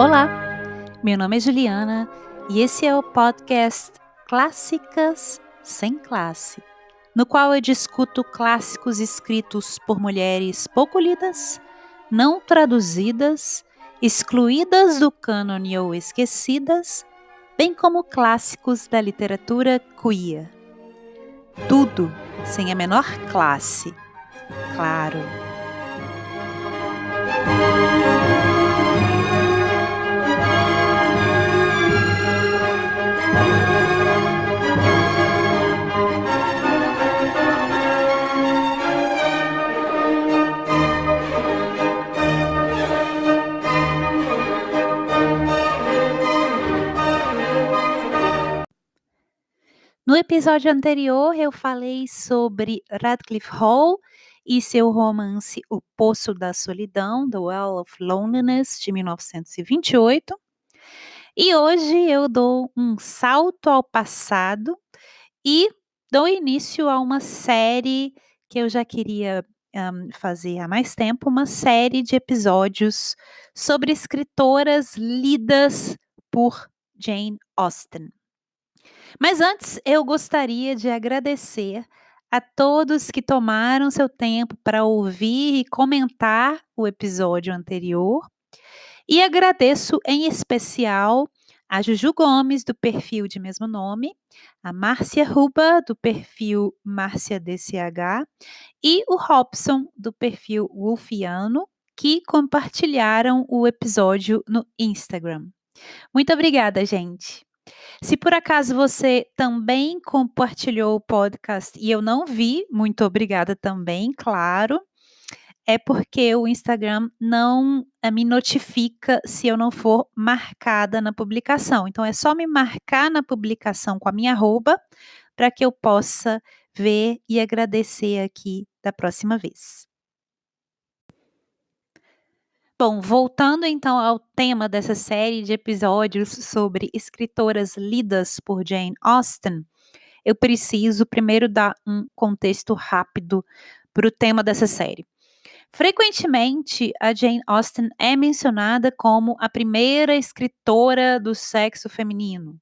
Olá, meu nome é Juliana e esse é o podcast Clássicas Sem Classe, no qual eu discuto clássicos escritos por mulheres pouco lidas, não traduzidas, excluídas do cânone ou esquecidas, bem como clássicos da literatura queer. Tudo sem a menor classe, claro. No episódio anterior, eu falei sobre Radcliffe Hall e seu romance O Poço da Solidão, The Well of Loneliness, de 1928. E hoje eu dou um salto ao passado e dou início a uma série que eu já queria fazer há mais tempo, uma série de episódios sobre escritoras lidas por Jane Austen. Mas antes, eu gostaria de agradecer a todos que tomaram seu tempo para ouvir e comentar o episódio anterior. E agradeço em especial a Juju Gomes, do perfil de mesmo nome, a Márcia Ruba, do perfil Márcia DCH, e o Robson, do perfil Wolfiano, que compartilharam o episódio no Instagram. Muito obrigada, gente! Se por acaso você também compartilhou o podcast e eu não vi, muito obrigada também, claro. É porque o Instagram não me notifica se eu não for marcada na publicação. Então é só me marcar na publicação com a minha arroba para que eu possa ver e agradecer aqui da próxima vez. Bom, voltando então ao tema dessa série de episódios sobre escritoras lidas por Jane Austen, eu preciso primeiro dar um contexto rápido para o tema dessa série. Frequentemente, a Jane Austen é mencionada como a primeira escritora do sexo feminino.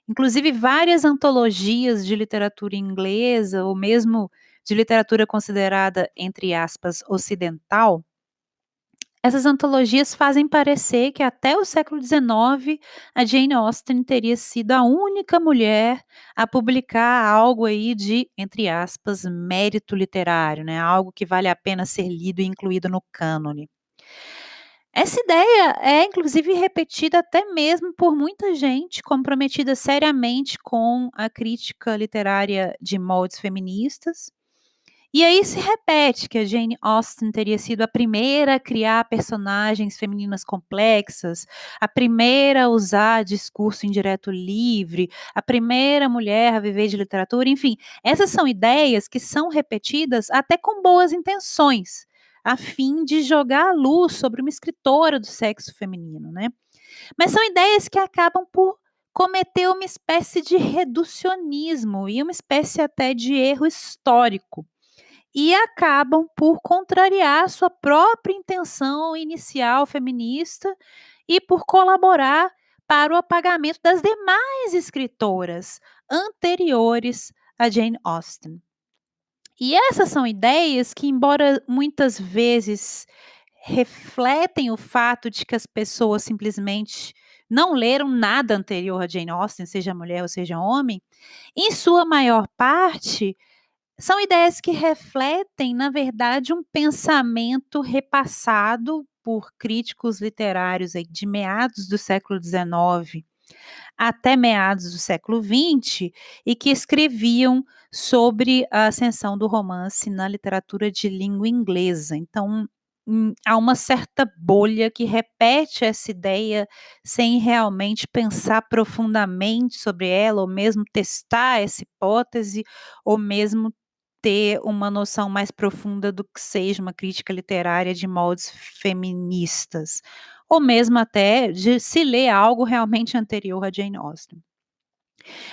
Inclusive, várias antologias de literatura inglesa, ou mesmo de literatura considerada, entre aspas, ocidental, essas antologias fazem parecer que até o século XIX a Jane Austen teria sido a única mulher a publicar algo aí de, entre aspas, mérito literário, né? Algo que vale a pena ser lido e incluído no cânone. Essa ideia é inclusive repetida até mesmo por muita gente comprometida seriamente com a crítica literária de moldes feministas. E aí se repete que a Jane Austen teria sido a primeira a criar personagens femininas complexas, a primeira a usar discurso indireto livre, a primeira mulher a viver de literatura, enfim, essas são ideias que são repetidas até com boas intenções, a fim de jogar a luz sobre uma escritora do sexo feminino, né? Mas são ideias que acabam por cometer uma espécie de reducionismo e uma espécie até de erro histórico e acabam por contrariar sua própria intenção inicial feminista e por colaborar para o apagamento das demais escritoras anteriores a Jane Austen. E essas são ideias que, embora muitas vezes refletem o fato de que as pessoas simplesmente não leram nada anterior a Jane Austen, seja mulher ou seja homem, em sua maior parte são ideias que refletem, na verdade, um pensamento repassado por críticos literários aí de meados do século XIX até meados do século XX e que escreviam sobre a ascensão do romance na literatura de língua inglesa. Então, há uma certa bolha que repete essa ideia sem realmente pensar profundamente sobre ela, ou mesmo testar essa hipótese, ou mesmo ter uma noção mais profunda do que seja uma crítica literária de moldes feministas, ou mesmo até de se ler algo realmente anterior a Jane Austen.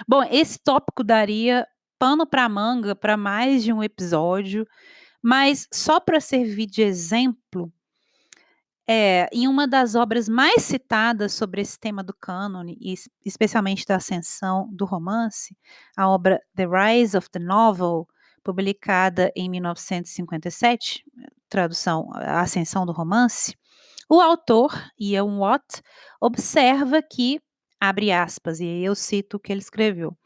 Bom, esse tópico daria pano para manga para mais de um episódio, mas só para servir de exemplo, Em uma das obras mais citadas sobre esse tema do cânone, e especialmente da ascensão do romance, a obra The Rise of the Novel, publicada em 1957, tradução A Ascensão do Romance, o autor, Ian Watt, observa que, abre aspas, e aí eu cito o que ele escreveu,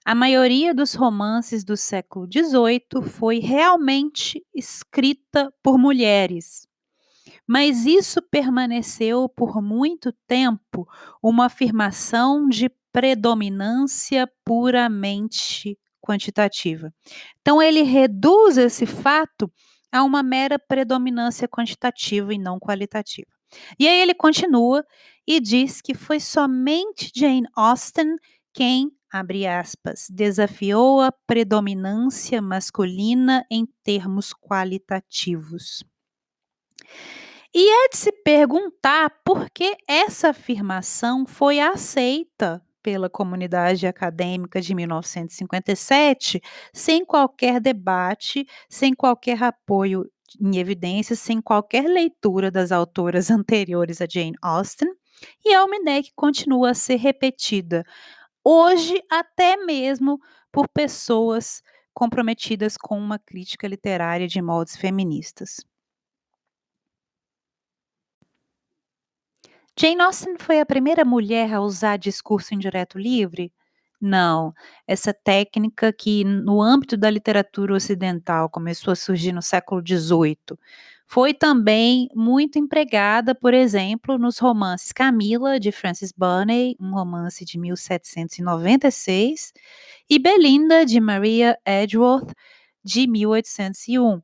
a maioria dos romances do século XVIII foi realmente escrita por mulheres, mas isso permaneceu por muito tempo uma afirmação de predominância puramente quantitativa. Então, ele reduz esse fato a uma mera predominância quantitativa e não qualitativa. E aí ele continua e diz que foi somente Jane Austen quem, abre aspas, desafiou a predominância masculina em termos qualitativos. E é de se perguntar por que essa afirmação foi aceita pela comunidade acadêmica de 1957, sem qualquer debate, sem qualquer apoio em evidências, sem qualquer leitura das autoras anteriores a Jane Austen, e a Almanac continua a ser repetida hoje, até mesmo por pessoas comprometidas com uma crítica literária de moldes feministas. Jane Austen foi a primeira mulher a usar discurso indireto livre? Não. Essa técnica que, no âmbito da literatura ocidental, começou a surgir no século XVIII, foi também muito empregada, por exemplo, nos romances Camila, de Frances Burney, um romance de 1796, e Belinda, de Maria Edgeworth, de 1801.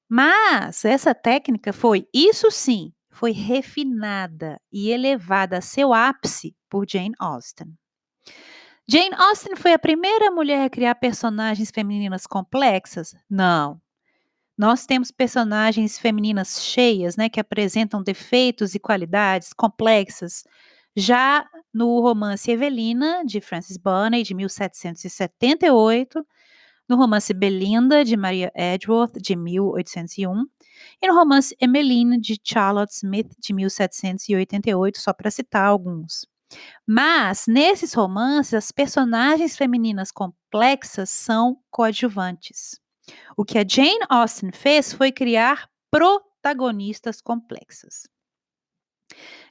Mas essa técnica foi, isso sim, foi refinada e elevada a seu ápice por Jane Austen. Jane Austen foi a primeira mulher a criar personagens femininas complexas? Não. Nós temos personagens femininas cheias, né, que apresentam defeitos e qualidades complexas. Já no romance Evelina, de Frances Burney, de 1778, no romance Belinda, de Maria Edgeworth, de 1801, e no romance Emmeline, de Charlotte Smith, de 1788, só para citar alguns. Mas, nesses romances, as personagens femininas complexas são coadjuvantes. O que a Jane Austen fez foi criar protagonistas complexas.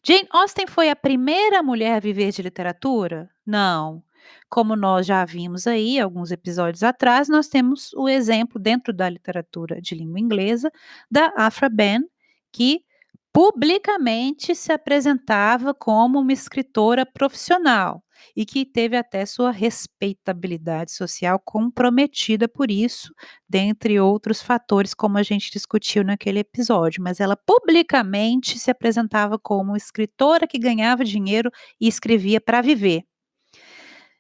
Jane Austen foi a primeira mulher a viver de literatura? Não. Como nós já vimos aí, alguns episódios atrás, nós temos o exemplo dentro da literatura de língua inglesa da Aphra Behn, que publicamente se apresentava como uma escritora profissional e que teve até sua respeitabilidade social comprometida por isso, dentre outros fatores, como a gente discutiu naquele episódio, mas ela publicamente se apresentava como escritora que ganhava dinheiro e escrevia para viver.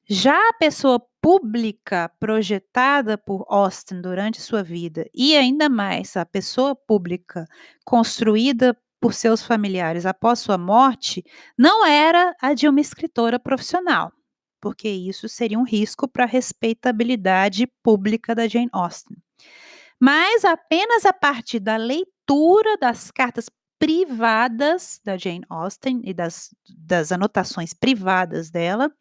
Já a pessoa pública projetada por Austen durante sua vida, e ainda mais a pessoa pública construída por seus familiares após sua morte, não era a de uma escritora profissional, porque isso seria um risco para a respeitabilidade pública da Jane Austen. Mas apenas a partir da leitura das cartas privadas da Jane Austen e das anotações privadas dela,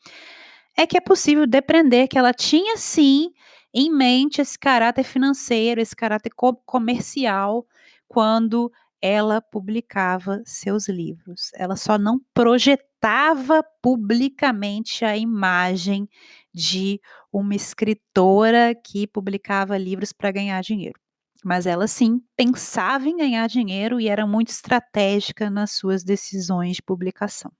é que é possível depreender que ela tinha sim em mente esse caráter financeiro, esse caráter comercial, quando ela publicava seus livros. Ela só não projetava publicamente a imagem de uma escritora que publicava livros para ganhar dinheiro. Mas ela sim pensava em ganhar dinheiro e era muito estratégica nas suas decisões de publicação.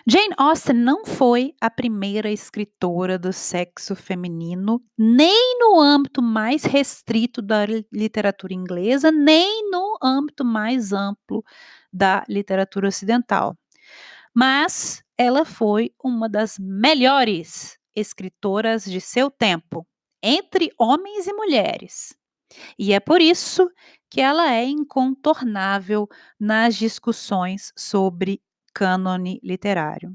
Jane Austen não foi a primeira escritora do sexo feminino, nem no âmbito mais restrito da literatura inglesa, nem no âmbito mais amplo da literatura ocidental. Mas ela foi uma das melhores escritoras de seu tempo, entre homens e mulheres. E é por isso que ela é incontornável nas discussões sobre cânone literário.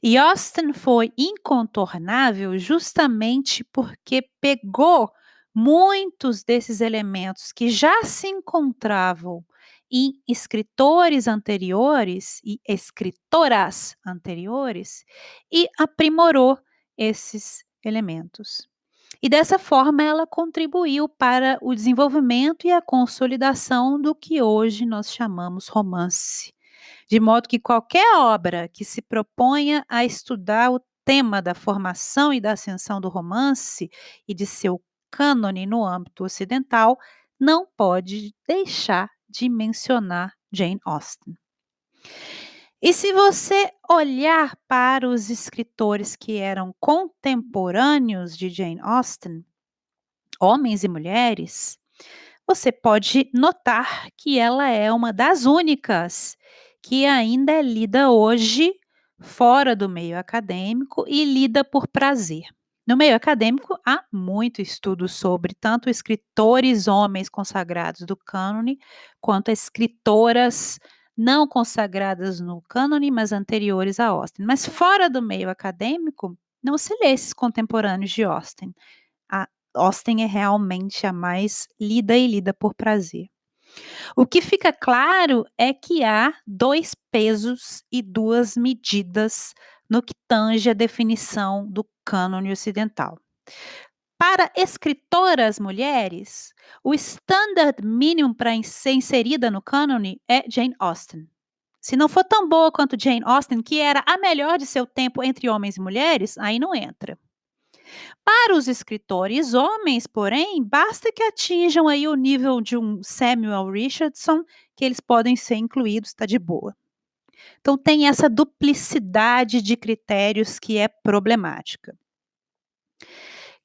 E Austen foi incontornável justamente porque pegou muitos desses elementos que já se encontravam em escritores anteriores e escritoras anteriores e aprimorou esses elementos. E dessa forma ela contribuiu para o desenvolvimento e a consolidação do que hoje nós chamamos romance. De modo que qualquer obra que se proponha a estudar o tema da formação e da ascensão do romance e de seu cânone no âmbito ocidental não pode deixar de mencionar Jane Austen. E se você olhar para os escritores que eram contemporâneos de Jane Austen, homens e mulheres, você pode notar que ela é uma das únicas que ainda é lida hoje fora do meio acadêmico e lida por prazer. No meio acadêmico, há muito estudo sobre tanto escritores homens consagrados do cânone, quanto escritoras não consagradas no cânone, mas anteriores a Austen. Mas fora do meio acadêmico, não se lê esses contemporâneos de Austen. A Austen é realmente a mais lida e lida por prazer. O que fica claro é que há 2 pesos e 2 medidas no que tange a definição do cânone ocidental. Para escritoras mulheres, o standard mínimo para ser inserida no cânone é Jane Austen. Se não for tão boa quanto Jane Austen, que era a melhor de seu tempo entre homens e mulheres, aí não entra. Para os escritores homens, porém, basta que atinjam aí o nível de um Samuel Richardson, que eles podem ser incluídos, está de boa. Então tem essa duplicidade de critérios que é problemática.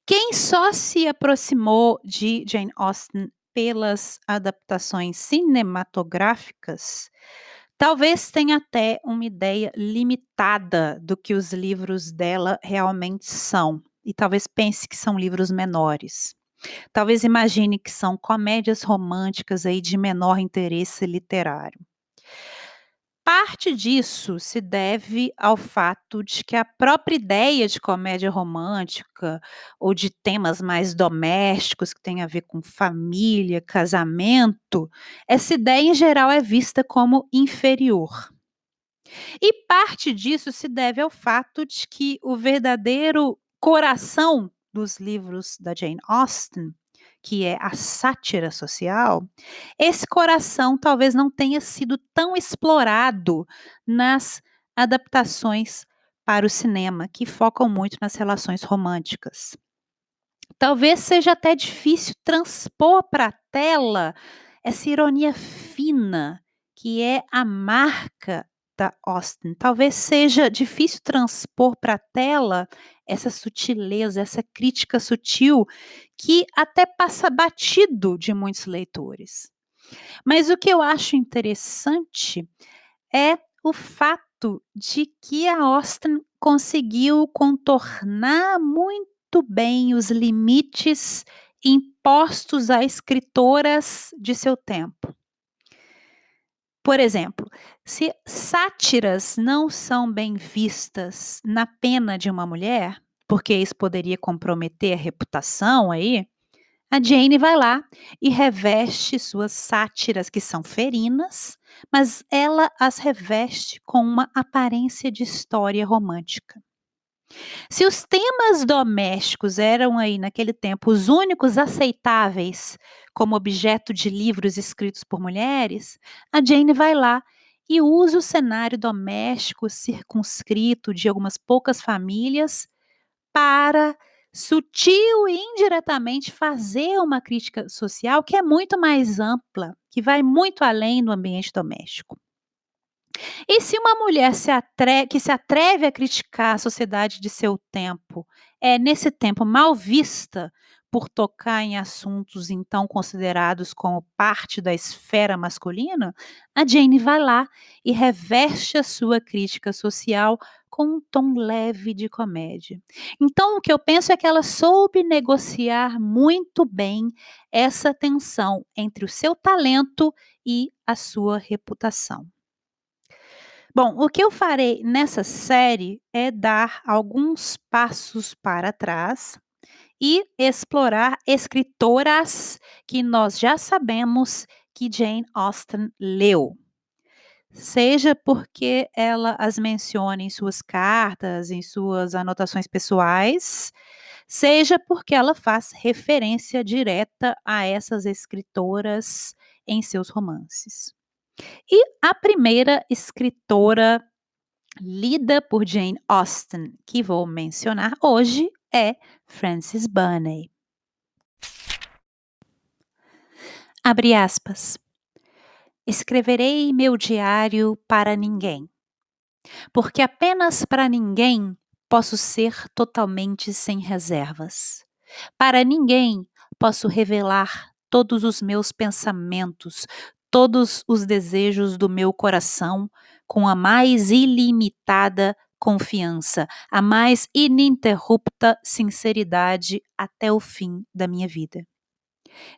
Quem só se aproximou de Jane Austen pelas adaptações cinematográficas, talvez tenha até uma ideia limitada do que os livros dela realmente são. E talvez pense que são livros menores. Talvez imagine que são comédias românticas aí de menor interesse literário. Parte disso se deve ao fato de que a própria ideia de comédia romântica ou de temas mais domésticos que tem a ver com família, casamento, essa ideia em geral é vista como inferior. E parte disso se deve ao fato de que o verdadeiro coração dos livros da Jane Austen, que é a sátira social, esse coração talvez não tenha sido tão explorado nas adaptações para o cinema, que focam muito nas relações românticas. Talvez seja até difícil transpor para a tela essa ironia fina, que é a marca da Austen. Talvez seja difícil transpor para a tela essa sutileza, essa crítica sutil, que até passa batido de muitos leitores. Mas o que eu acho interessante é o fato de que a Austen conseguiu contornar muito bem os limites impostos a escritoras de seu tempo. Por exemplo, se sátiras não são bem vistas na pena de uma mulher, porque isso poderia comprometer a reputação aí, a Jane vai lá e reveste suas sátiras, que são ferinas, mas ela as reveste com uma aparência de história romântica. Se os temas domésticos eram aí naquele tempo os únicos aceitáveis como objeto de livros escritos por mulheres, a Jane vai lá e usa o cenário doméstico circunscrito de algumas poucas famílias para, sutil e indiretamente, fazer uma crítica social que é muito mais ampla, que vai muito além do ambiente doméstico. E se uma mulher que se atreve a criticar a sociedade de seu tempo, é nesse tempo mal vista por tocar em assuntos então considerados como parte da esfera masculina, a Jane vai lá e reveste a sua crítica social com um tom leve de comédia. Então o que eu penso é que ela soube negociar muito bem essa tensão entre o seu talento e a sua reputação. Bom, o que eu farei nessa série é dar alguns passos para trás e explorar escritoras que nós já sabemos que Jane Austen leu. Seja porque ela as menciona em suas cartas, em suas anotações pessoais, seja porque ela faz referência direta a essas escritoras em seus romances. E a primeira escritora lida por Jane Austen, que vou mencionar hoje, é Frances Burney. Abre aspas. Escreverei meu diário para ninguém, porque apenas para ninguém posso ser totalmente sem reservas. Para ninguém posso revelar todos os meus pensamentos, todos os desejos do meu coração, com a mais ilimitada confiança, a mais ininterrupta sinceridade até o fim da minha vida.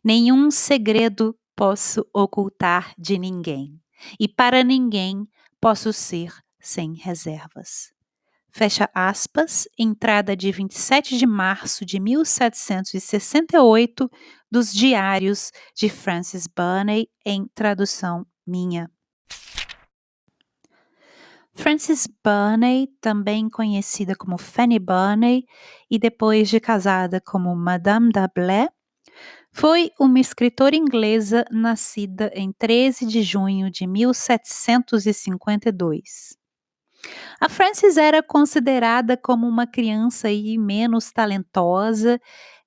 Nenhum segredo posso ocultar de ninguém, e para ninguém posso ser sem reservas. Fecha aspas, entrada de 27 de março de 1768 dos Diários de Frances Burney, em tradução minha. Frances Burney, também conhecida como Fanny Burney e depois de casada como Madame d'Arblay, foi uma escritora inglesa nascida em 13 de junho de 1752. A Frances era considerada como uma criança menos talentosa.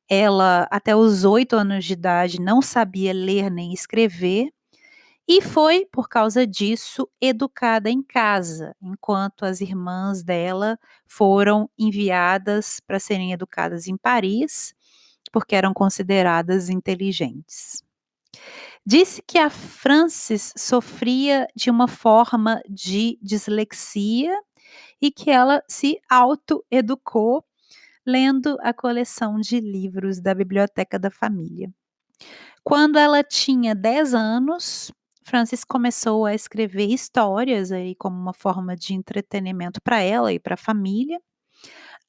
Ela, até os 8 anos de idade, não sabia ler nem escrever e foi, por causa disso, educada em casa, enquanto as irmãs dela foram enviadas para serem educadas em Paris, porque eram consideradas inteligentes. Disse que a Frances sofria de uma forma de dislexia e que ela se autoeducou lendo a coleção de livros da biblioteca da família. Quando ela tinha 10 anos, Frances começou a escrever histórias aí como uma forma de entretenimento para ela e para a família.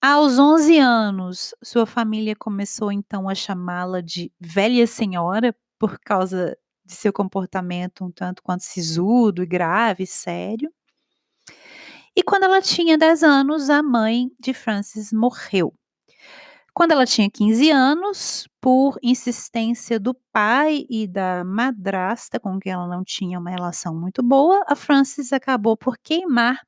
Aos 11 anos, sua família começou então a chamá-la de velha senhora por causa de seu comportamento um tanto quanto sisudo e grave, sério. E quando ela tinha 10 anos, a mãe de Frances morreu. Quando ela tinha 15 anos, por insistência do pai e da madrasta, com quem ela não tinha uma relação muito boa, a Frances acabou por queimar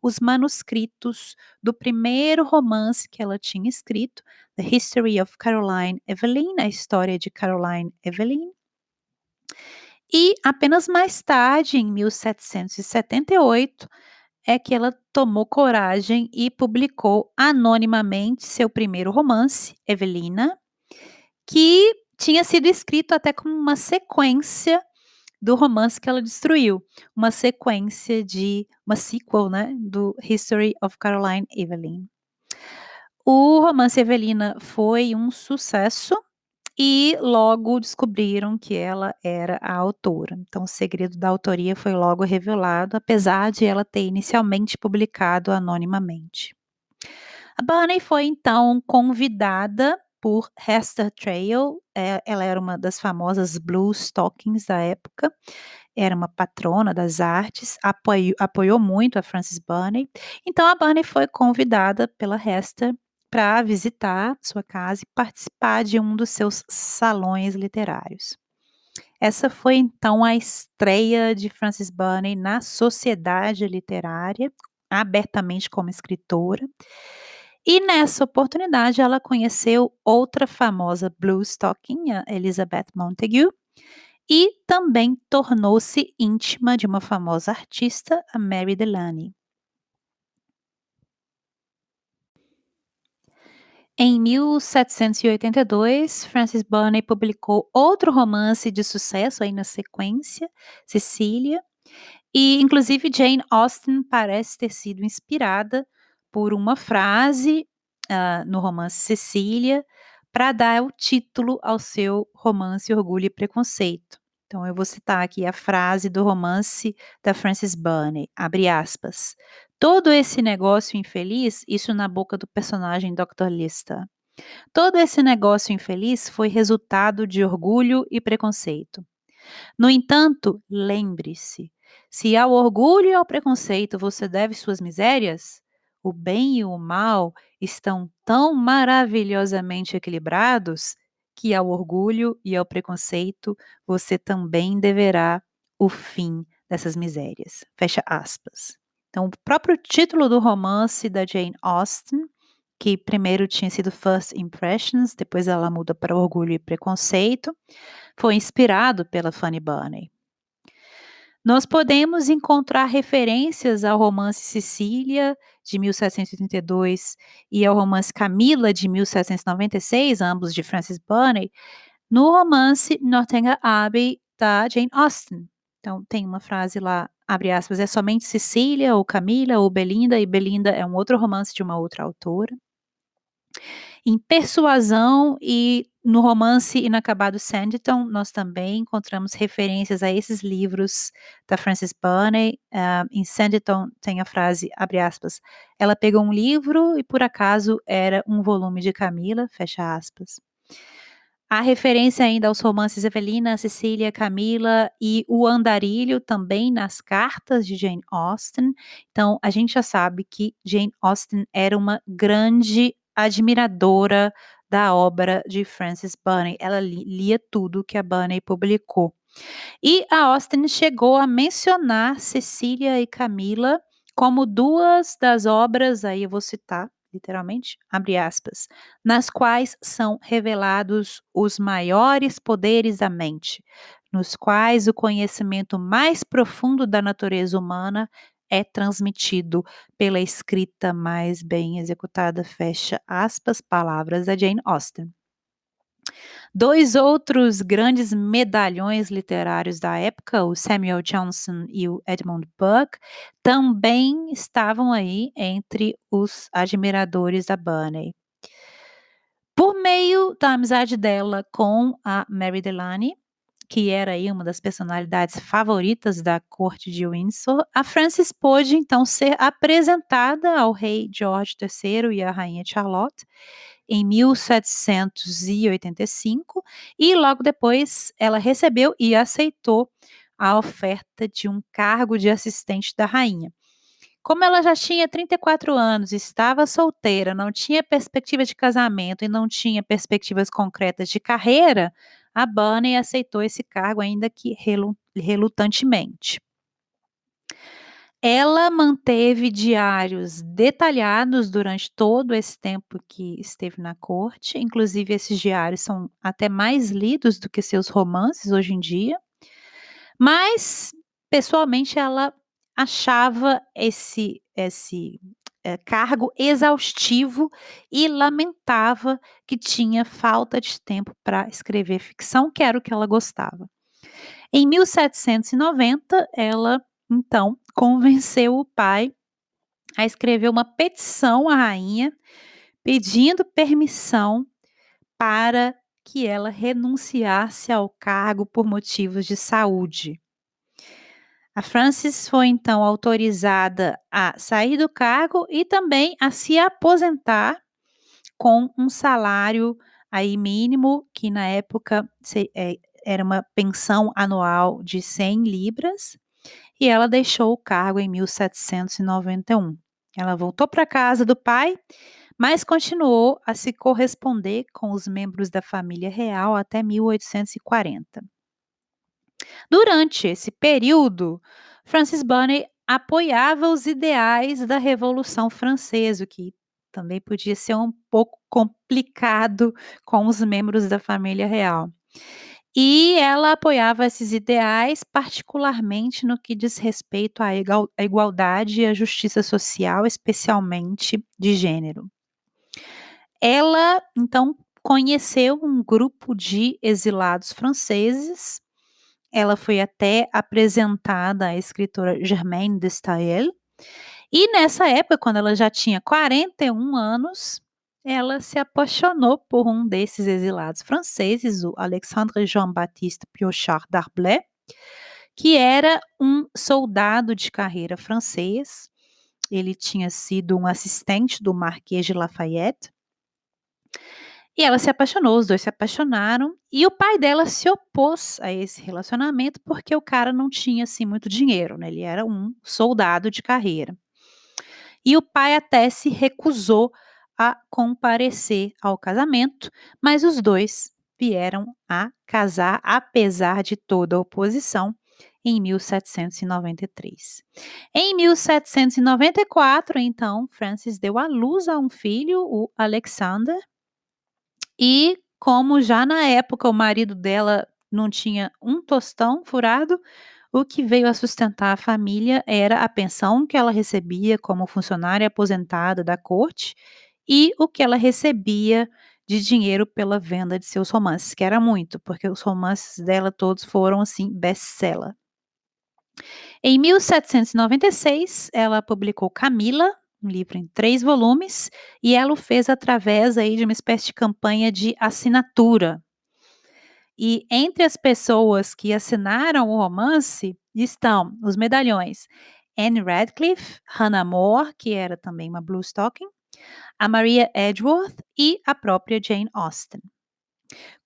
os manuscritos do primeiro romance que ela tinha escrito, The History of Caroline Evelyn, a história de Caroline Evelyn. E apenas mais tarde, em 1778, é que ela tomou coragem e publicou anonimamente seu primeiro romance, Evelina, que tinha sido escrito até como uma sequência do romance que ela destruiu, uma sequência de uma sequel, né, do History of Caroline Evelyn. O romance Evelina foi um sucesso e logo descobriram que ela era a autora. Então, o segredo da autoria foi logo revelado, apesar de ela ter inicialmente publicado anonimamente. A Burney foi então convidada por Hester Traill, ela era uma das famosas Blue Stockings da época, era uma patrona das artes, apoiou muito a Frances Burney. Então a Burney foi convidada pela Hester para visitar sua casa e participar de um dos seus salões literários. Essa foi então a estreia de Frances Burney na sociedade literária, abertamente como escritora. E nessa oportunidade ela conheceu outra famosa Blue Stocking, a Elizabeth Montagu, e também tornou-se íntima de uma famosa artista, a Mary Delany. Em 1782, Frances Burney publicou outro romance de sucesso aí na sequência, Cecília, e inclusive Jane Austen parece ter sido inspirada por uma frase no romance Cecília para dar o título ao seu romance Orgulho e Preconceito. Então eu vou citar aqui a frase do romance da Frances Burney, abre aspas. Todo esse negócio infeliz, isso na boca do personagem Dr. Lister. Todo esse negócio infeliz foi resultado de orgulho e preconceito. No entanto, lembre-se, se ao orgulho e ao preconceito você deve suas misérias, o bem e o mal estão tão maravilhosamente equilibrados que ao orgulho e ao preconceito você também deverá o fim dessas misérias. Fecha aspas. Então, o próprio título do romance da Jane Austen, que primeiro tinha sido First Impressions, depois ela muda para Orgulho e Preconceito, foi inspirado pela Fanny Burney. Nós podemos encontrar referências ao romance Cecília, de 1732, e ao romance Camila, de 1796, ambos de Frances Burney, no romance Northanger Abbey, da Jane Austen. Então, tem uma frase lá, abre aspas, é somente Cecília, ou Camila, ou Belinda, e Belinda é um outro romance de uma outra autora. Em Persuasão e no romance Inacabado Sanditon, nós também encontramos referências a esses livros da Frances Burney. Em Sanditon tem a frase, abre aspas, ela pegou um livro e por acaso era um volume de Camila, fecha aspas. Há referência ainda aos romances Evelina, Cecília, Camila e O Andarilho também nas cartas de Jane Austen. Então, a gente já sabe que Jane Austen era uma grande admiradora da obra de Frances Burney. Ela lia tudo que a Burney publicou. E a Austen chegou a mencionar Cecília e Camila como duas das obras, aí eu vou citar literalmente, abre aspas, nas quais são revelados os maiores poderes da mente, nos quais o conhecimento mais profundo da natureza humana é transmitido pela escrita mais bem executada, fecha aspas, palavras da Jane Austen. Dois outros grandes medalhões literários da época, o Samuel Johnson e o Edmund Burke, também estavam aí entre os admiradores da Burney. Por meio da amizade dela com a Mary Delany, que era aí uma das personalidades favoritas da corte de Windsor, a Frances pôde então ser apresentada ao rei George III e à rainha Charlotte em 1785 e logo depois ela recebeu e aceitou a oferta de um cargo de assistente da rainha. Como ela já tinha 34 anos, estava solteira, não tinha perspectiva de casamento e não tinha perspectivas concretas de carreira, a Burney aceitou esse cargo ainda que relutantemente. Ela manteve diários detalhados durante todo esse tempo que esteve na corte, inclusive esses diários são até mais lidos do que seus romances hoje em dia, mas pessoalmente ela achava esse cargo exaustivo e lamentava que tinha falta de tempo para escrever ficção, que era o que ela gostava. Em 1790, ela então convenceu o pai a escrever uma petição à rainha, pedindo permissão para que ela renunciasse ao cargo por motivos de saúde. A Frances foi então autorizada a sair do cargo e também a se aposentar com um salário aí mínimo, que na época era uma pensão anual de 100 libras, e ela deixou o cargo em 1791. Ela voltou para a casa do pai, mas continuou a se corresponder com os membros da família real até 1840. Durante esse período, Frances Burney apoiava os ideais da Revolução Francesa, o que também podia ser um pouco complicado com os membros da família real. E ela apoiava esses ideais, particularmente no que diz respeito à igualdade e à justiça social, especialmente de gênero. Ela, então, conheceu um grupo de exilados franceses. Ela foi até apresentada à escritora Germaine de Staël, e nessa época, quando ela já tinha 41 anos, ela se apaixonou por um desses exilados franceses, o Alexandre Jean-Baptiste Piochard d'Arblay, que era um soldado de carreira francês. Ele tinha sido um assistente do Marquês de Lafayette. E ela se apaixonou, os 2 se apaixonaram, e o pai dela se opôs a esse relacionamento, porque o cara não tinha, assim, muito dinheiro, né, ele era um soldado de carreira. E o pai até se recusou a comparecer ao casamento, mas os 2 vieram a casar, apesar de toda a oposição, em 1793. Em 1794, então, Frances deu à luz a um filho, o Alexander, e como já na época o marido dela não tinha um tostão furado, o que veio a sustentar a família era a pensão que ela recebia como funcionária aposentada da corte e o que ela recebia de dinheiro pela venda de seus romances, que era muito, porque os romances dela todos foram assim best-seller. Em 1796, ela publicou Camila, um livro em 3 volumes, e ela o fez através aí de uma espécie de campanha de assinatura. E entre as pessoas que assinaram o romance estão os medalhões Anne Radcliffe, Hannah More, que era também uma Bluestocking, a Maria Edgeworth e a própria Jane Austen.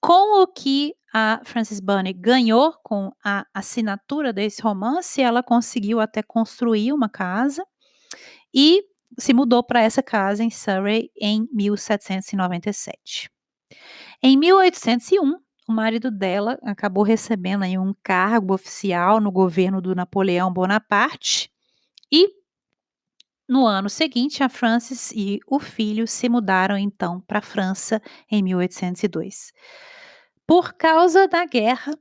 Com o que a Frances Burney ganhou com a assinatura desse romance, ela conseguiu até construir uma casa e se mudou para essa casa em Surrey em 1797. Em 1801, o marido dela acabou recebendo aí um cargo oficial no governo do Napoleão Bonaparte e no ano seguinte a Frances e o filho se mudaram então para a França em 1802. Por causa da guerra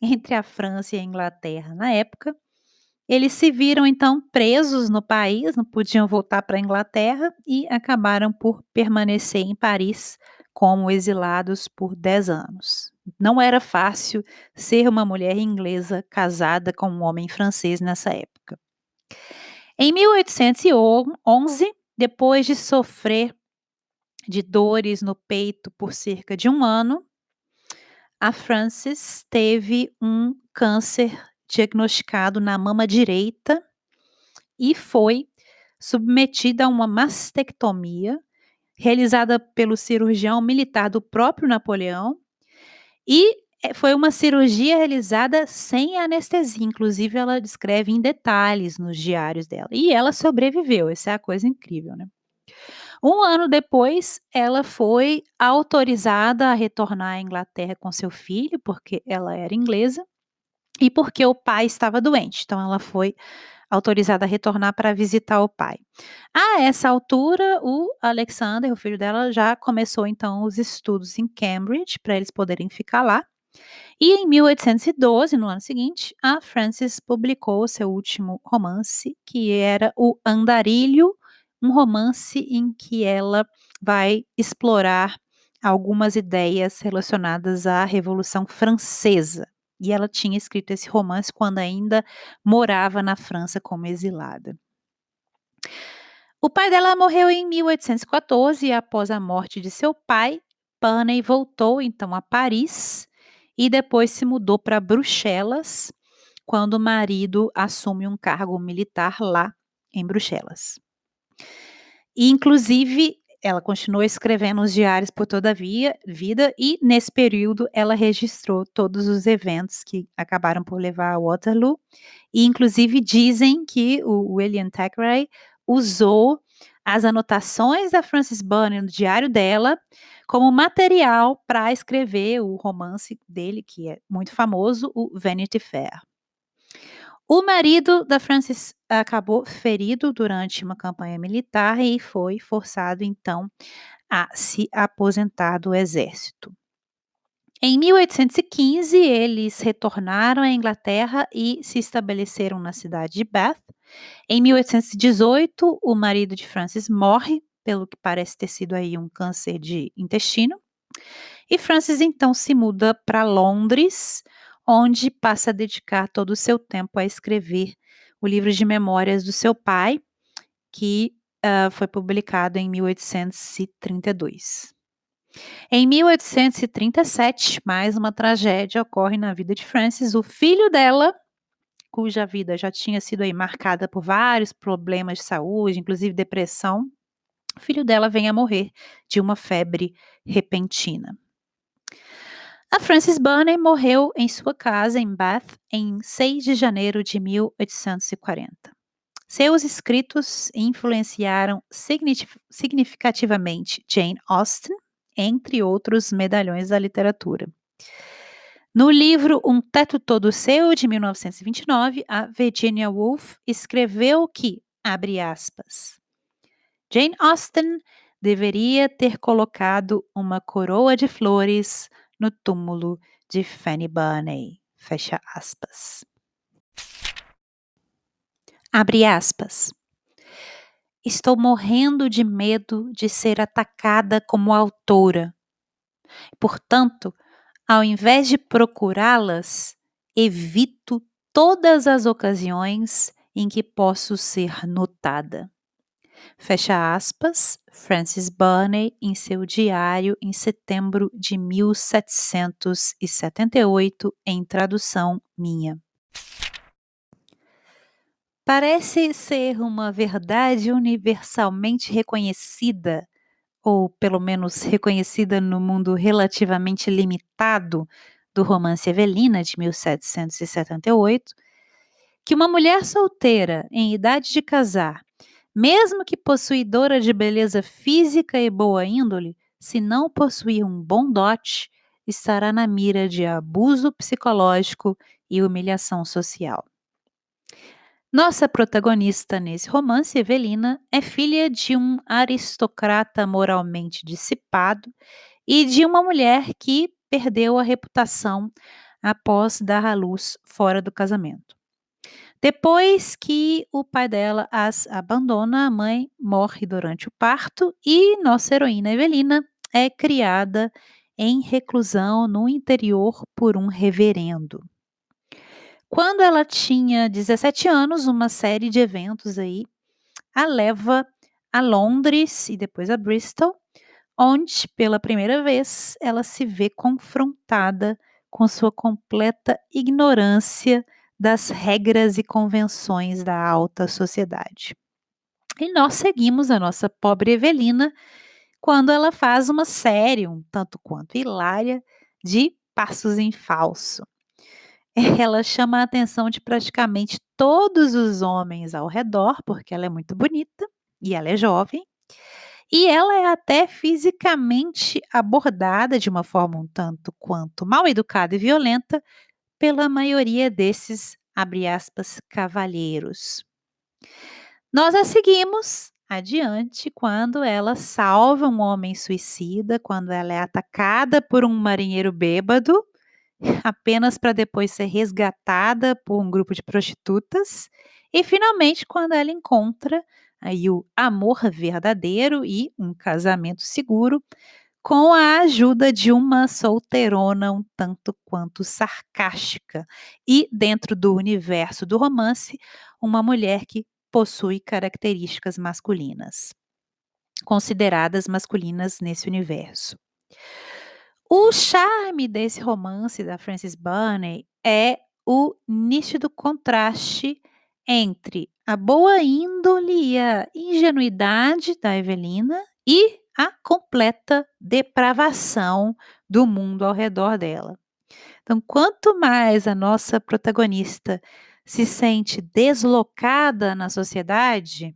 entre a França e a Inglaterra na época, eles se viram então presos no país, não podiam voltar para a Inglaterra e acabaram por permanecer em Paris como exilados por 10 anos. Não era fácil ser uma mulher inglesa casada com um homem francês nessa época. Em 1811, depois de sofrer de dores no peito por cerca de 1 ano, a Frances teve um câncer diagnosticado na mama direita e foi submetida a uma mastectomia realizada pelo cirurgião militar do próprio Napoleão e foi uma cirurgia realizada sem anestesia, inclusive ela descreve em detalhes nos diários dela. E ela sobreviveu, essa é a coisa incrível, né. 1 ano depois, ela foi autorizada a retornar à Inglaterra com seu filho, porque ela era inglesa, e porque o pai estava doente, então ela foi autorizada a retornar para visitar o pai. A essa altura, o Alexander, o filho dela, já começou então os estudos em Cambridge, para eles poderem ficar lá. E em 1812, no ano seguinte, a Frances publicou seu último romance, que era o Andarilho, um romance em que ela vai explorar algumas ideias relacionadas à Revolução Francesa. E ela tinha escrito esse romance quando ainda morava na França como exilada. O pai dela morreu em 1814 e após a morte de seu pai, Burney voltou então a Paris e depois se mudou para Bruxelas, quando o marido assume um cargo militar lá em Bruxelas. E inclusive, ela continuou escrevendo os diários por toda a vida e nesse período ela registrou todos os eventos que acabaram por levar a Waterloo, e inclusive dizem que o William Thackeray usou as anotações da Frances Burney no diário dela como material para escrever o romance dele, que é muito famoso, o Vanity Fair. O marido da Frances acabou ferido durante uma campanha militar e foi forçado então a se aposentar do exército. Em 1815, eles retornaram à Inglaterra e se estabeleceram na cidade de Bath. Em 1818, o marido de Frances morre, pelo que parece ter sido aí um câncer de intestino. E Frances então se muda para Londres, onde passa a dedicar todo o seu tempo a escrever o livro de memórias do seu pai, que foi publicado em 1832. Em 1837, mais uma tragédia ocorre na vida de Frances. O filho dela, cuja vida já tinha sido aí marcada por vários problemas de saúde, inclusive depressão, o filho dela vem a morrer de uma febre repentina. A Frances Burney morreu em sua casa em Bath em 6 de janeiro de 1840. Seus escritos influenciaram significativamente Jane Austen, entre outros medalhões da literatura. No livro Um Teto Todo Seu, de 1929, a Virginia Woolf escreveu que, abre aspas, Jane Austen deveria ter colocado uma coroa de flores no túmulo de Fanny Burney. Fecha aspas. Abre aspas. Estou morrendo de medo de ser atacada como autora. Portanto, ao invés de procurá-las, evito todas as ocasiões em que posso ser notada. Fecha aspas, Frances Burney em seu diário em setembro de 1778, em tradução minha. Parece ser uma verdade universalmente reconhecida, ou pelo menos reconhecida no mundo relativamente limitado do romance Evelina, de 1778, que uma mulher solteira, em idade de casar, mesmo que possuidora de beleza física e boa índole, se não possuir um bom dote, estará na mira de abuso psicológico e humilhação social. Nossa protagonista nesse romance, Evelina, é filha de um aristocrata moralmente dissipado e de uma mulher que perdeu a reputação após dar à luz fora do casamento. Depois que o pai dela as abandona, a mãe morre durante o parto e nossa heroína Evelina é criada em reclusão no interior por um reverendo. Quando ela tinha 17 anos, uma série de eventos aí a leva a Londres e depois a Bristol, onde pela primeira vez ela se vê confrontada com sua completa ignorância das regras e convenções da alta sociedade. E nós seguimos a nossa pobre Evelina quando ela faz uma série, um tanto quanto hilária, de passos em falso. Ela chama a atenção de praticamente todos os homens ao redor, porque ela é muito bonita e ela é jovem, e ela é até fisicamente abordada de uma forma um tanto quanto mal educada e violenta pela maioria desses, abre aspas, cavalheiros. Nós a seguimos adiante quando ela salva um homem suicida, quando ela é atacada por um marinheiro bêbado, apenas para depois ser resgatada por um grupo de prostitutas, e finalmente quando ela encontra aí o amor verdadeiro e um casamento seguro, com a ajuda de uma solteirona um tanto quanto sarcástica e, dentro do universo do romance, uma mulher que possui características masculinas, consideradas masculinas nesse universo. O charme desse romance da Frances Burney é o nítido contraste entre a boa índole e a ingenuidade da Evelina e a completa depravação do mundo ao redor dela. Então, quanto mais a nossa protagonista se sente deslocada na sociedade,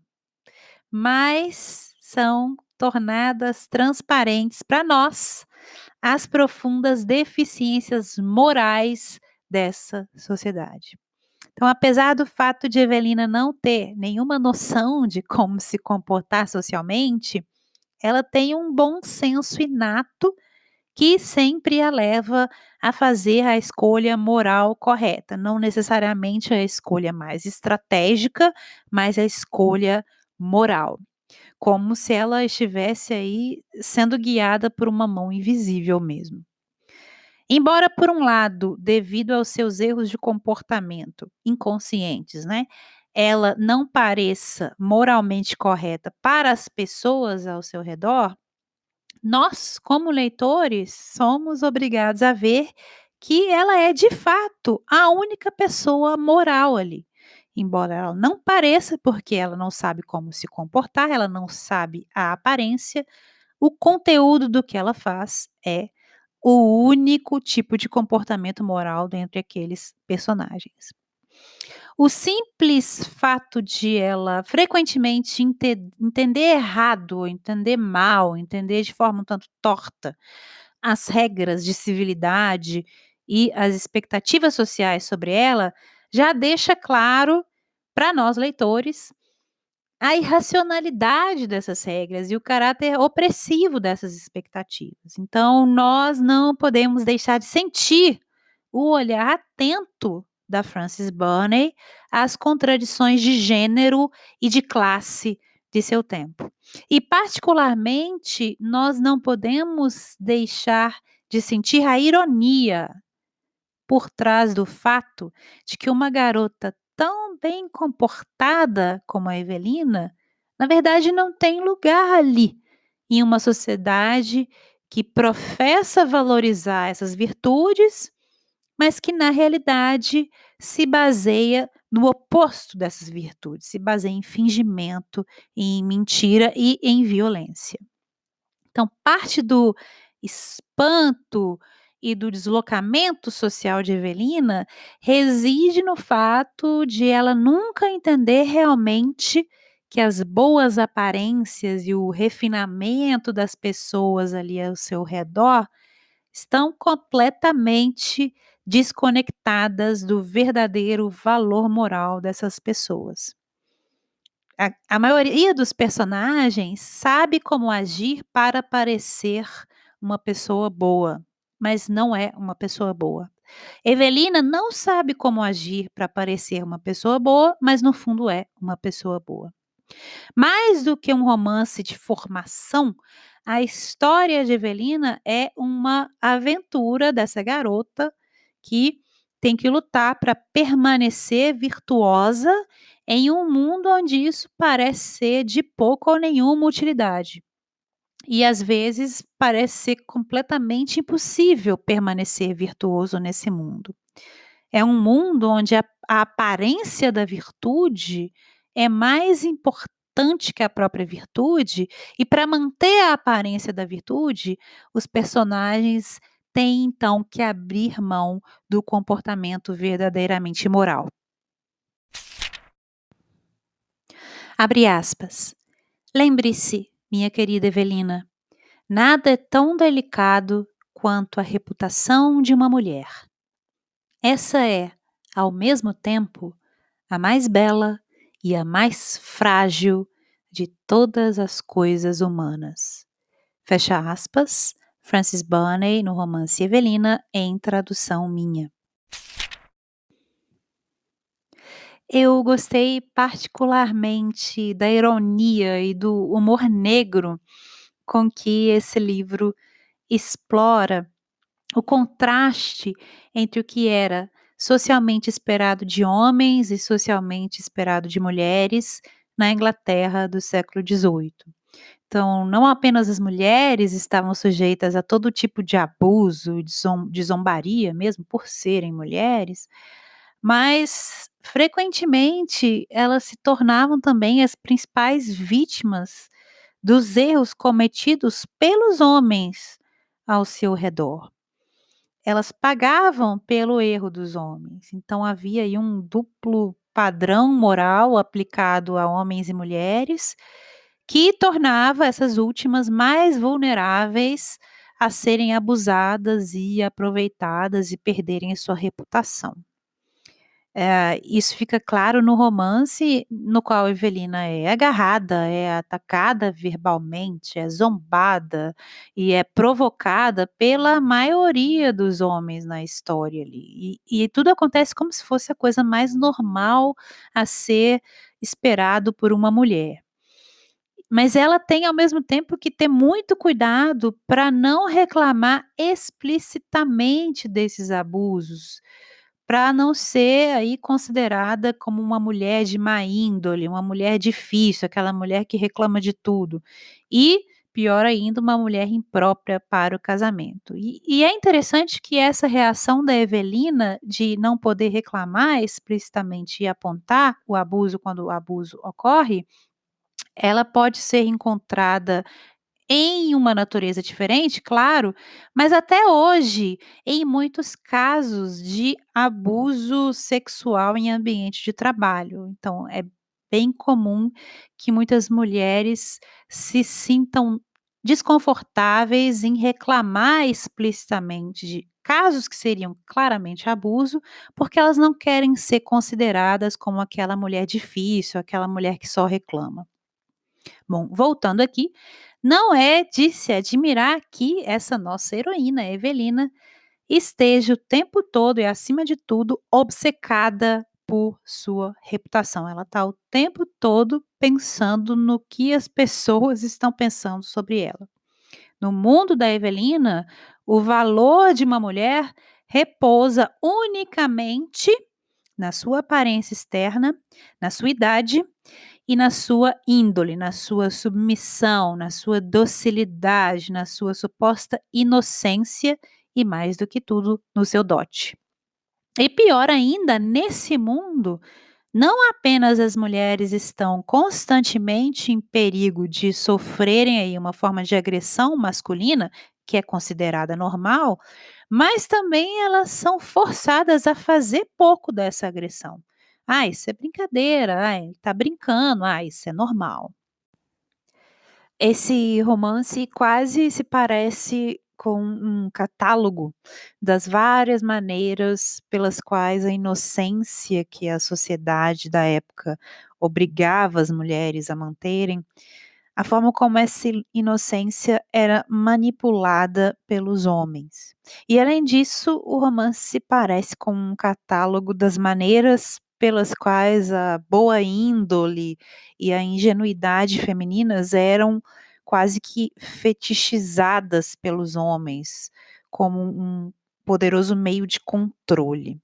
mais são tornadas transparentes para nós as profundas deficiências morais dessa sociedade. Então, apesar do fato de Evelina não ter nenhuma noção de como se comportar socialmente, ela tem um bom senso inato que sempre a leva a fazer a escolha moral correta, não necessariamente a escolha mais estratégica, mas a escolha moral, como se ela estivesse aí sendo guiada por uma mão invisível mesmo. Embora, por um lado, devido aos seus erros de comportamento inconscientes, né, ela não pareça moralmente correta para as pessoas ao seu redor, nós, como leitores, somos obrigados a ver que ela é de fato a única pessoa moral ali. embora ela não pareça, porque ela não sabe como se comportar, ela não sabe a aparência, o conteúdo do que ela faz é o único tipo de comportamento moral dentre aqueles personagens. O simples fato de ela frequentemente entender errado, entender mal, entender de forma um tanto torta as regras de civilidade e as expectativas sociais sobre ela, já deixa claro para nós leitores a irracionalidade dessas regras e o caráter opressivo dessas expectativas. Então, nós não podemos deixar de sentir o olhar atento da Frances Burney às contradições de gênero e de classe de seu tempo. E, particularmente, nós não podemos deixar de sentir a ironia por trás do fato de que uma garota tão bem comportada como a Evelina, na verdade não tem lugar ali, em uma sociedade que professa valorizar essas virtudes, mas que na realidade se baseia no oposto dessas virtudes, se baseia em fingimento, em mentira e em violência. Então, parte do espanto e do deslocamento social de Evelina reside no fato de ela nunca entender realmente que as boas aparências e o refinamento das pessoas ali ao seu redor estão completamente desconectadas do verdadeiro valor moral dessas pessoas. A maioria dos personagens sabe como agir para parecer uma pessoa boa, mas não é uma pessoa boa. Evelina não sabe como agir para parecer uma pessoa boa, mas no fundo é uma pessoa boa. Mais do que um romance de formação, a história de Evelina é uma aventura dessa garota que tem que lutar para permanecer virtuosa em um mundo onde isso parece ser de pouca ou nenhuma utilidade. E às vezes parece ser completamente impossível permanecer virtuoso nesse mundo. É um mundo onde a aparência da virtude é mais importante que a própria virtude, e para manter a aparência da virtude, os personagens têm então que abrir mão do comportamento verdadeiramente moral. Abre aspas. Lembre-se, minha querida Evelina, nada é tão delicado quanto a reputação de uma mulher. Essa é, ao mesmo tempo, a mais bela e a mais frágil de todas as coisas humanas. Fecha aspas, Frances Burney no romance Evelina, em tradução minha. Eu gostei particularmente da ironia e do humor negro com que esse livro explora o contraste entre o que era socialmente esperado de homens e socialmente esperado de mulheres na Inglaterra do século XVIII. Então, não apenas as mulheres estavam sujeitas a todo tipo de abuso, de zombaria mesmo por serem mulheres, mas frequentemente elas se tornavam também as principais vítimas dos erros cometidos pelos homens ao seu redor. Elas pagavam pelo erro dos homens, então havia aí um duplo padrão moral aplicado a homens e mulheres, que tornava essas últimas mais vulneráveis a serem abusadas e aproveitadas e perderem sua reputação. Isso fica claro no romance no qual Evelina é agarrada, é atacada verbalmente, é zombada e é provocada pela maioria dos homens na história ali. E tudo acontece como se fosse a coisa mais normal a ser esperado por uma mulher. Mas ela tem ao mesmo tempo que ter muito cuidado para não reclamar explicitamente desses abusos, para não ser aí considerada como uma mulher de má índole, uma mulher difícil, aquela mulher que reclama de tudo. E pior ainda, uma mulher imprópria para o casamento. E é interessante que essa reação da Evelina de não poder reclamar explicitamente e apontar o abuso quando o abuso ocorre, ela pode ser encontrada em uma natureza diferente, claro, mas até hoje, em muitos casos de abuso sexual em ambiente de trabalho. Então, é bem comum que muitas mulheres se sintam desconfortáveis em reclamar explicitamente de casos que seriam claramente abuso, porque elas não querem ser consideradas como aquela mulher difícil, aquela mulher que só reclama. Bom, voltando aqui, não é de se admirar que essa nossa heroína, Evelina, esteja o tempo todo e, acima de tudo, obcecada por sua reputação. Ela está o tempo todo pensando no que as pessoas estão pensando sobre ela. No mundo da Evelina, o valor de uma mulher repousa unicamente na sua aparência externa, na sua idade e na sua índole, na sua submissão, na sua docilidade, na sua suposta inocência e, mais do que tudo, no seu dote. E pior ainda, nesse mundo, não apenas as mulheres estão constantemente em perigo de sofrerem aí uma forma de agressão masculina, que é considerada normal, mas também elas são forçadas a fazer pouco dessa agressão. Ah, isso é brincadeira, ah, ele tá brincando, ah, isso é normal. Esse romance quase se parece com um catálogo das várias maneiras pelas quais a inocência que a sociedade da época obrigava as mulheres a manterem, a forma como essa inocência era manipulada pelos homens. E além disso, o romance se parece com um catálogo das maneiras pelas quais a boa índole e a ingenuidade femininas eram quase que fetichizadas pelos homens, como um poderoso meio de controle.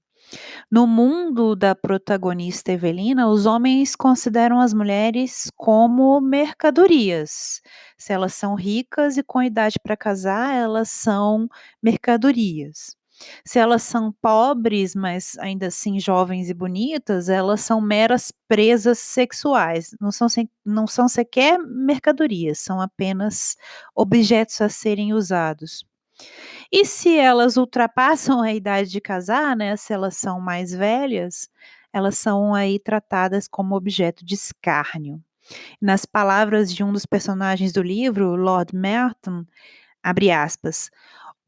No mundo da protagonista Evelina, os homens consideram as mulheres como mercadorias. Se elas são ricas e com idade para casar, elas são mercadorias. Se elas são pobres, mas ainda assim jovens e bonitas, elas são meras presas sexuais. Não são sequer mercadorias, são apenas objetos a serem usados. E se elas ultrapassam a idade de casar, né, se elas são mais velhas, elas são aí tratadas como objeto de escárnio. Nas palavras de um dos personagens do livro, Lord Merton, abre aspas,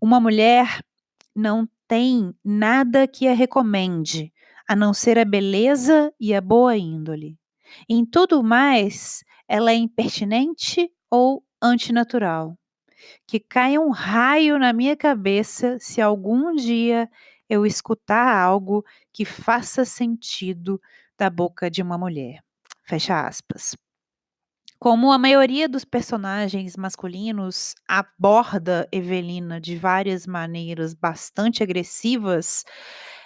uma mulher não tem nada que a recomende, a não ser a beleza e a boa índole. Em tudo mais, ela é impertinente ou antinatural. Que caia um raio na minha cabeça se algum dia eu escutar algo que faça sentido da boca de uma mulher. Fecha aspas. Como a maioria dos personagens masculinos aborda Evelina de várias maneiras bastante agressivas,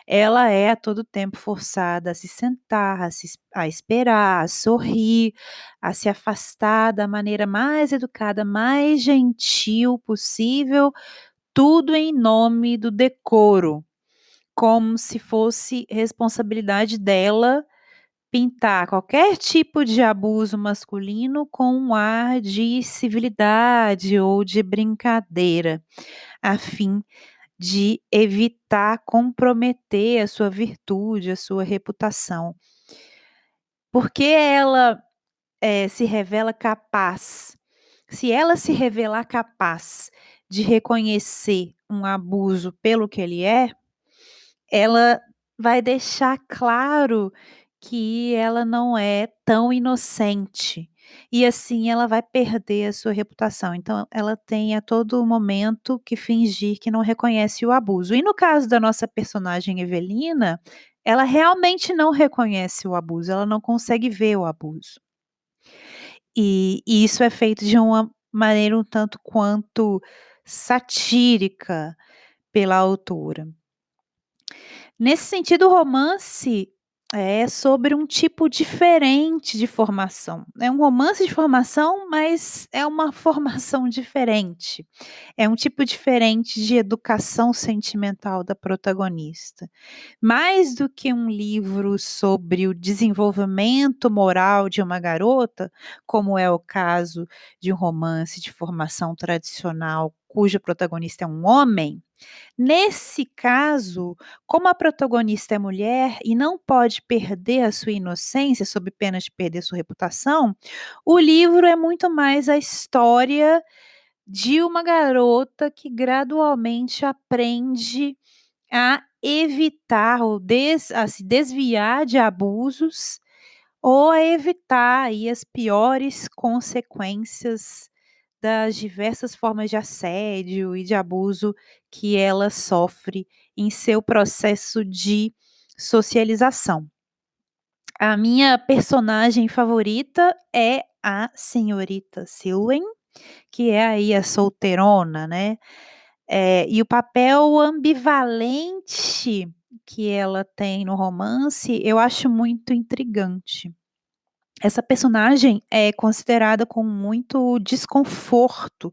ela é a todo tempo forçada a se sentar, a esperar, a sorrir, a se afastar da maneira mais educada, mais gentil possível, tudo em nome do decoro, como se fosse responsabilidade dela pintar qualquer tipo de abuso masculino com um ar de civilidade ou de brincadeira, a fim de evitar comprometer a sua virtude, a sua reputação. Porque ela, se revela capaz se ela se revelar capaz de reconhecer um abuso pelo que ele é, ela vai deixar claro que ela não é tão inocente, e assim ela vai perder a sua reputação, então ela tem a todo momento que fingir que não reconhece o abuso. E no caso da nossa personagem Evelina, ela realmente não reconhece o abuso, ela não consegue ver o abuso. E isso é feito de uma maneira um tanto quanto satírica pela autora. Nesse sentido, o romance É sobre um tipo diferente de formação. É um romance de formação, mas é uma formação diferente. É um tipo diferente de educação sentimental da protagonista. Mais do que um livro sobre o desenvolvimento moral de uma garota, como é o caso de um romance de formação tradicional, cujo protagonista é um homem, nesse caso, como a protagonista é mulher e não pode perder a sua inocência sob pena de perder sua reputação, o livro é muito mais a história de uma garota que gradualmente aprende a evitar ou a se desviar de abusos ou a evitar aí as piores consequências das diversas formas de assédio e de abuso que ela sofre em seu processo de socialização. A minha personagem favorita é a senhorita Selwyn, que é aí a solteirona, né, e o papel ambivalente que ela tem no romance, eu acho muito intrigante. Essa personagem é considerada com muito desconforto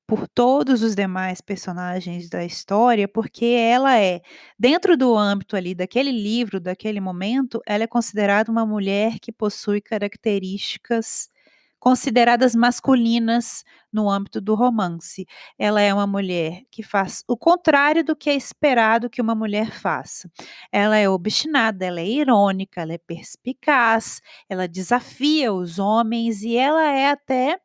por todos os demais personagens da história, porque ela é, dentro do âmbito ali daquele livro, daquele momento, ela é considerada uma mulher que possui características consideradas masculinas no âmbito do romance. Ela é uma mulher que faz o contrário do que é esperado que uma mulher faça. Ela é obstinada, ela é irônica, ela é perspicaz, ela desafia os homens e ela é até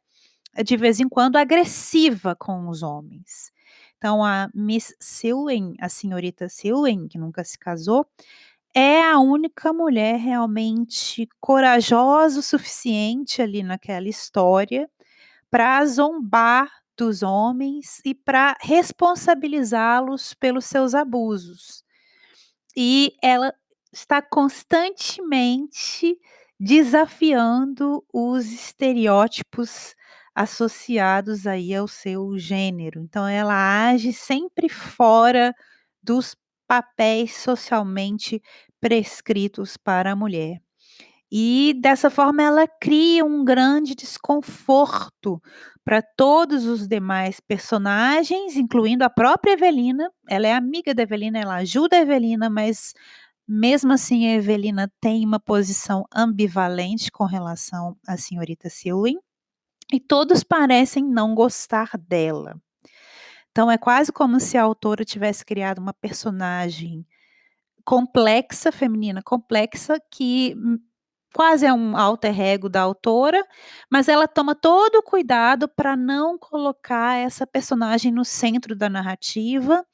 de vez em quando agressiva com os homens. Então a Miss Selwyn, a senhorita Selwyn, que nunca se casou, é a única mulher realmente corajosa o suficiente ali naquela história para zombar dos homens e para responsabilizá-los pelos seus abusos. E ela está constantemente desafiando os estereótipos associados aí ao seu gênero. Então ela age sempre fora dos papéis socialmente prescritos para a mulher. E dessa forma ela cria um grande desconforto para todos os demais personagens, incluindo a própria Evelina. Ela é amiga da Evelina, ela ajuda a Evelina, mas mesmo assim a Evelina tem uma posição ambivalente com relação à senhorita Selwyn, e todos parecem não gostar dela. Então é quase como se a autora tivesse criado uma personagem complexa, feminina complexa, que quase é um alter ego da autora, mas ela toma todo o cuidado para não colocar essa personagem no centro da narrativa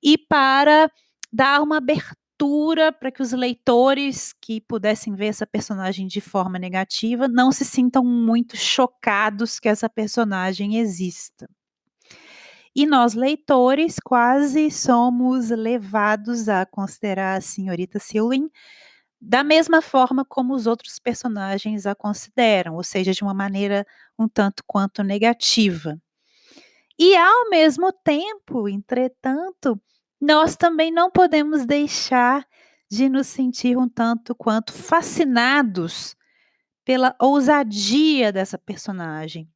e para dar uma abertura para que os leitores que pudessem ver essa personagem de forma negativa não se sintam muito chocados que essa personagem exista. E nós, leitores, quase somos levados a considerar a senhorita Selwyn da mesma forma como os outros personagens a consideram, ou seja, de uma maneira um tanto quanto negativa. E ao mesmo tempo, entretanto, nós também não podemos deixar de nos sentir um tanto quanto fascinados pela ousadia dessa personagem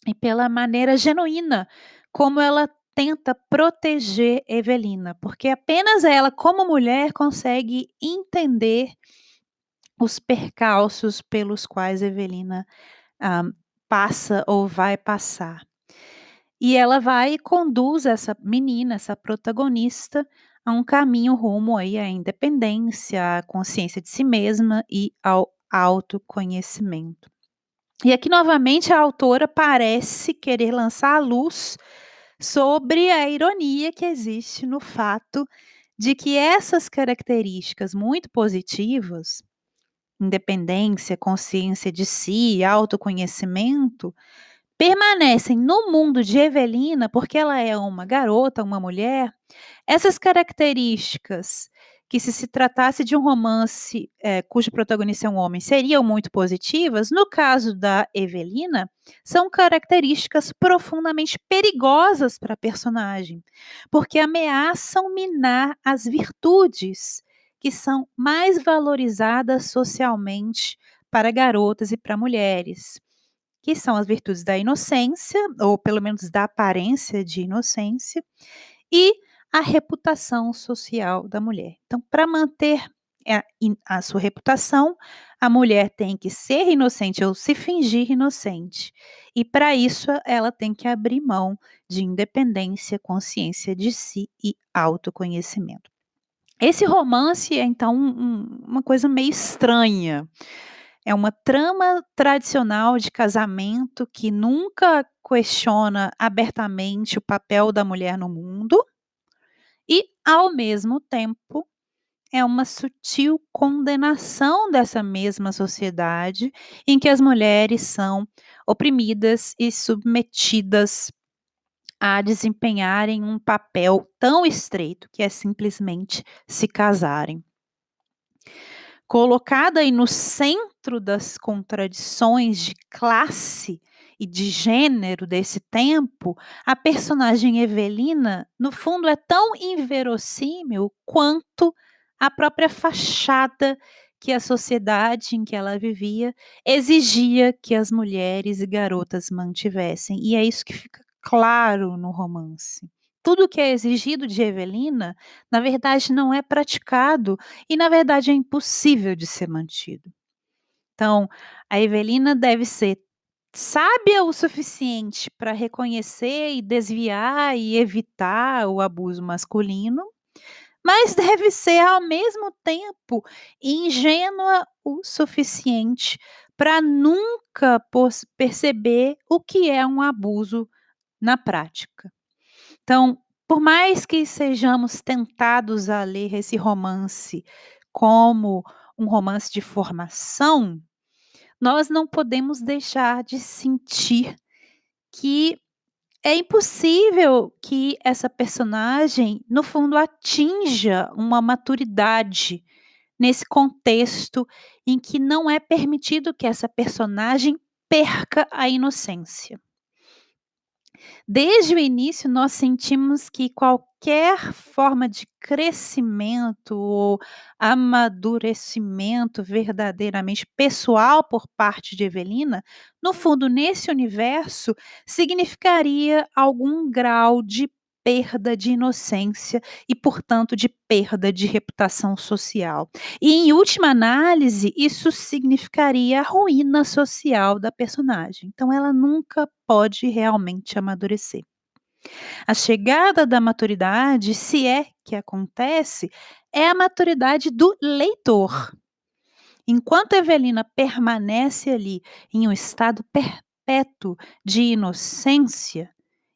e pela maneira genuína como ela tenta proteger Evelina, porque apenas ela, como mulher, consegue entender os percalços pelos quais Evelina, ah, passa ou vai passar. E ela vai e conduz essa menina, essa protagonista, a um caminho rumo aí à independência, à consciência de si mesma e ao autoconhecimento. E aqui novamente a autora parece querer lançar a luz sobre a ironia que existe no fato de que essas características muito positivas, independência, consciência de si, autoconhecimento, permanecem no mundo de Evelina, porque ela é uma garota, uma mulher. Essas características, que se tratasse de um romance, cujo protagonista é um homem, seriam muito positivas, no caso da Evelina, são características profundamente perigosas para a personagem, porque ameaçam minar as virtudes que são mais valorizadas socialmente para garotas e para mulheres, que são as virtudes da inocência, ou pelo menos da aparência de inocência, e a reputação social da mulher. Então, para manter a sua reputação, a mulher tem que ser inocente ou se fingir inocente. E para isso, ela tem que abrir mão de independência, consciência de si e autoconhecimento. Esse romance é, então, uma coisa meio estranha. É uma trama tradicional de casamento que nunca questiona abertamente o papel da mulher no mundo e, ao mesmo tempo, é uma sutil condenação dessa mesma sociedade em que as mulheres são oprimidas e submetidas a desempenharem um papel tão estreito que é simplesmente se casarem. Colocada aí no centro das contradições de classe e de gênero desse tempo, a personagem Evelina, no fundo, é tão inverossímil quanto a própria fachada que a sociedade em que ela vivia exigia que as mulheres e garotas mantivessem. E é isso que fica claro no romance. Tudo que é exigido de Evelina, na verdade, não é praticado e, na verdade, é impossível de ser mantido. Então, a Evelina deve ser sábia o suficiente para reconhecer e desviar e evitar o abuso masculino, mas deve ser, ao mesmo tempo, ingênua o suficiente para nunca perceber o que é um abuso na prática. Então, por mais que sejamos tentados a ler esse romance como um romance de formação, nós não podemos deixar de sentir que é impossível que essa personagem, no fundo, atinja uma maturidade nesse contexto em que não é permitido que essa personagem perca a inocência. Desde o início, nós sentimos que qualquer forma de crescimento ou amadurecimento verdadeiramente pessoal por parte de Evelina, no fundo, nesse universo, significaria algum grau de perda de inocência e, portanto, de perda de reputação social. E, em última análise, isso significaria a ruína social da personagem. Então, ela nunca pode realmente amadurecer. A chegada da maturidade, se é que acontece, é a maturidade do leitor. Enquanto Evelina permanece ali em um estado perpétuo de inocência,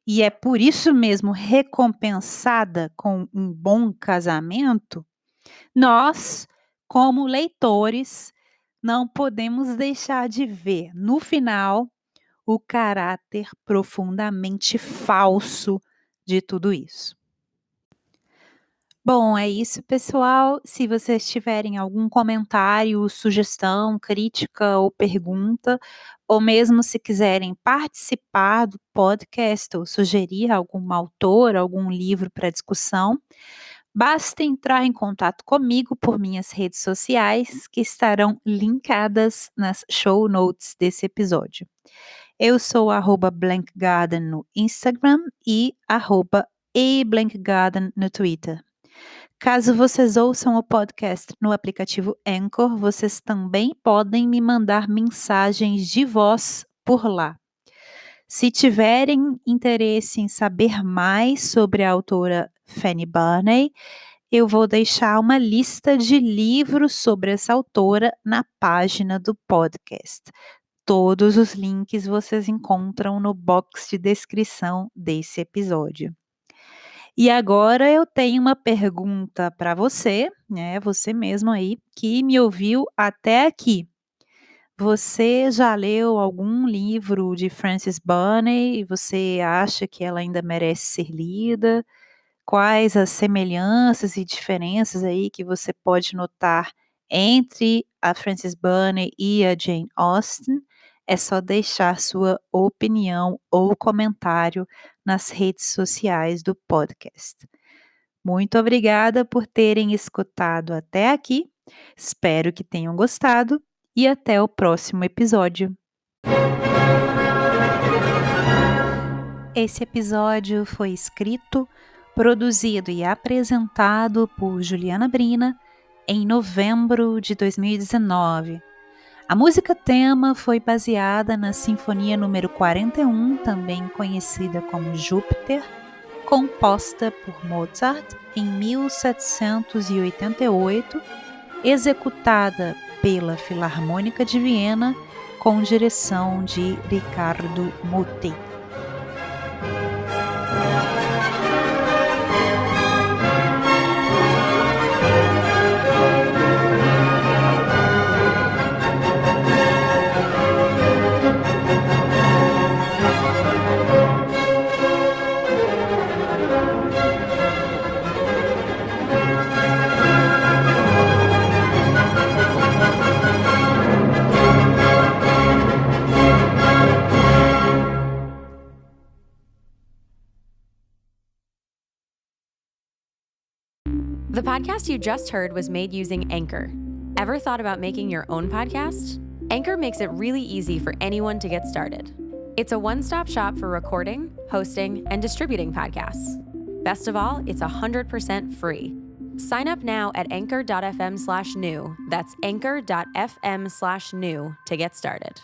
e é por isso mesmo recompensada com um bom casamento, nós, como leitores, não podemos deixar de ver no final o caráter profundamente falso de tudo isso. Bom, é isso, pessoal. Se vocês tiverem algum comentário, sugestão, crítica ou pergunta, ou mesmo se quiserem participar do podcast ou sugerir algum autor, algum livro para discussão, basta entrar em contato comigo por minhas redes sociais, que estarão linkadas nas show notes desse episódio. Eu sou @blankgarden no Instagram e @eblankgarden no Twitter. Caso vocês ouçam o podcast no aplicativo Anchor, vocês também podem me mandar mensagens de voz por lá. Se tiverem interesse em saber mais sobre a autora Fanny Burney, eu vou deixar uma lista de livros sobre essa autora na página do podcast. Todos os links vocês encontram no box de descrição desse episódio. E agora eu tenho uma pergunta para você, né, você mesmo aí que me ouviu até aqui. Você já leu algum livro de Frances Burney e você acha que ela ainda merece ser lida? Quais as semelhanças e diferenças aí que você pode notar entre a Frances Burney e a Jane Austen? É só deixar sua opinião ou comentário nas redes sociais do podcast. Muito obrigada por terem escutado até aqui. Espero que tenham gostado e até o próximo episódio. Esse episódio foi escrito, produzido e apresentado por Juliana Brina em novembro de 2019. A música tema foi baseada na Sinfonia número 41, também conhecida como Júpiter, composta por Mozart em 1788, executada pela Filarmônica de Viena com direção de Riccardo Muti. The podcast you just heard was made using Anchor. Ever thought about making your own podcast? Anchor makes it really easy for anyone to get started. It's a one-stop shop for recording, hosting, and distributing podcasts. Best of all, it's 100% free. Sign up now at anchor.fm/new. That's anchor.fm/new to get started.